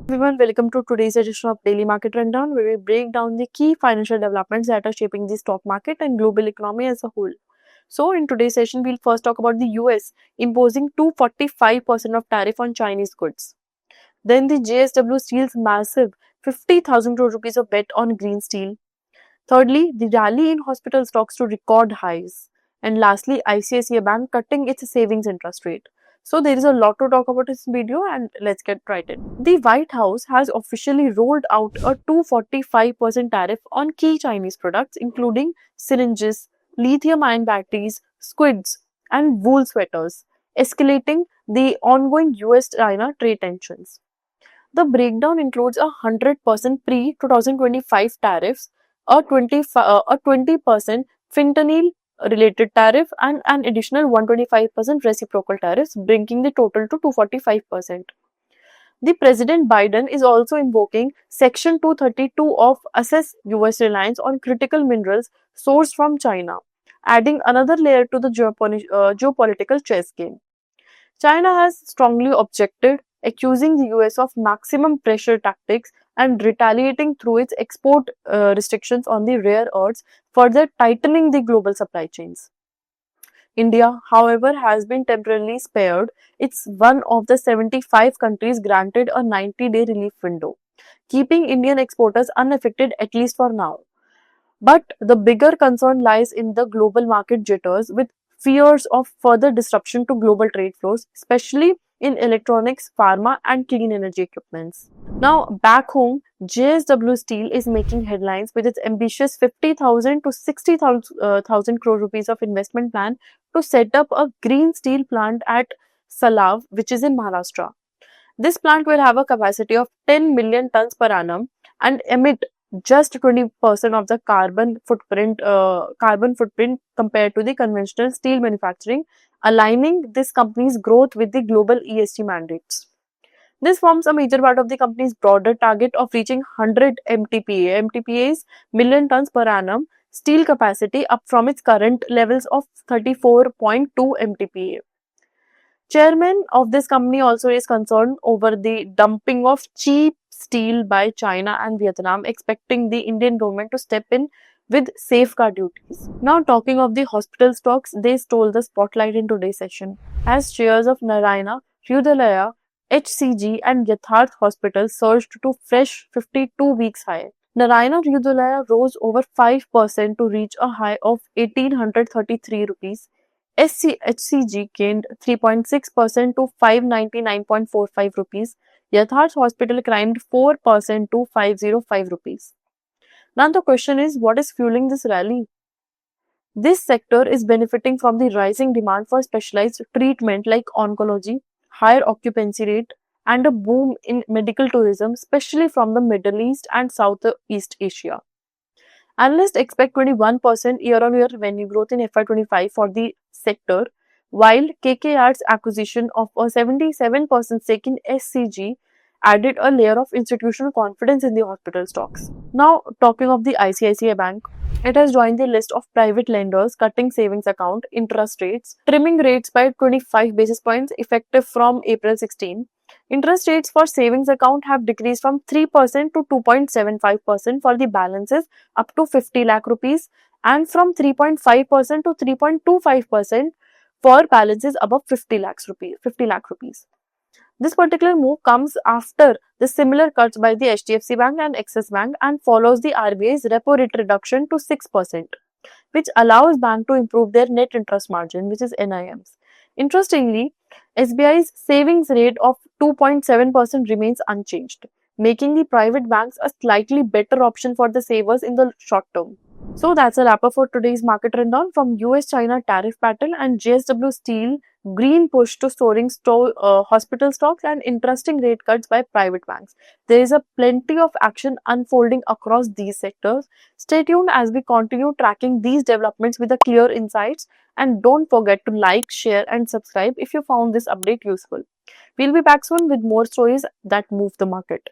Everyone, welcome to today's edition of Daily Market Rundown, where we break down the key financial developments that are shaping the stock market and global economy as a whole. So, in today's session, we'll first talk about the US imposing 245% of tariff on Chinese goods. Then the JSW Steel's massive 50,000 crore rupees of bet on green steel. Thirdly, the rally in hospital stocks to record highs. And lastly, ICICI Bank cutting its savings interest rate. So there is a lot to talk about in this video and let's get right in. The White House has officially rolled out a 245% tariff on key Chinese products including syringes, lithium-ion batteries, squids and wool sweaters, escalating the ongoing US-China trade tensions. The breakdown includes a 100% pre-2025 tariffs, a 20% fentanyl related tariff and an additional 125% reciprocal tariffs, bringing the total to 245%. The President Biden is also invoking Section 232 of Assess US reliance on critical minerals sourced from China, adding another layer to the geopolitical chess game. China has strongly objected, accusing the US of maximum pressure tactics and retaliating through its export restrictions on the rare earths, further tightening the global supply chains. India, however, has been temporarily spared. It's one of the 75 countries granted a 90-day relief window, keeping Indian exporters unaffected at least for now. But the bigger concern lies in the global market jitters with fears of further disruption to global trade flows, especially in electronics, pharma, and clean energy equipments. Now, back home, JSW Steel is making headlines with its ambitious 50,000 to 60,000 crore rupees of investment plan to set up a green steel plant at Salav, which is in Maharashtra. This plant will have a capacity of 10 million tons per annum and emit just 20% of the carbon footprint compared to the conventional steel manufacturing, aligning this company's growth with the global ESG mandates. This forms a major part of the company's broader target of reaching 100 MTPAs, million tons per annum steel capacity, up from its current levels of 34.2 MTPA. Chairman of this company also is concerned over the dumping of cheap steel by China and Vietnam, expecting the Indian government to step in with safeguard duties. Now, talking of the hospital stocks, they stole the spotlight in today's session as shares of Narayana Hrudayalaya, HCG and Yatharth Hospital surged to fresh 52 weeks high. Narayana Hrudayalaya rose over 5% to reach a high of 1833 rupees. HCG gained 3.6% to 599.45 rupees. Yatharth Hospital climbed 4% to 505 rupees. Now the question is, what is fueling this rally? This sector is benefiting from the rising demand for specialized treatment like oncology, higher occupancy rate, and a boom in medical tourism, especially from the Middle East and Southeast Asia. Analysts expect 21% year-on-year revenue growth in FY25 for the sector, while KKR's acquisition of a 77% stake in SCG added a layer of institutional confidence in the hospital stocks. Now, talking of the ICICI Bank, it has joined the list of private lenders cutting savings account interest rates, trimming rates by 25 basis points effective from April 16. Interest rates for savings account have decreased from 3% to 2.75% for the balances up to 50 lakh rupees and from 3.5% to 3.25% for balances above 50 lakh rupees. This particular move comes after the similar cuts by the HDFC Bank and Axis Bank and follows the RBI's repo rate reduction to 6%, which allows bank to improve their net interest margin, which is NIMs. Interestingly, SBI's savings rate of 2.7% remains unchanged, making the private banks a slightly better option for the savers in the short term. So that's a wrap up for today's market rundown. From US-China tariff battle and JSW Steel green push to soaring hospital stocks and interesting rate cuts by private banks. There is a plenty of action unfolding across these sectors. Stay tuned as we continue tracking these developments with the clear insights, and don't forget to like, share and subscribe if you found this update useful. We'll be back soon with more stories that move the market.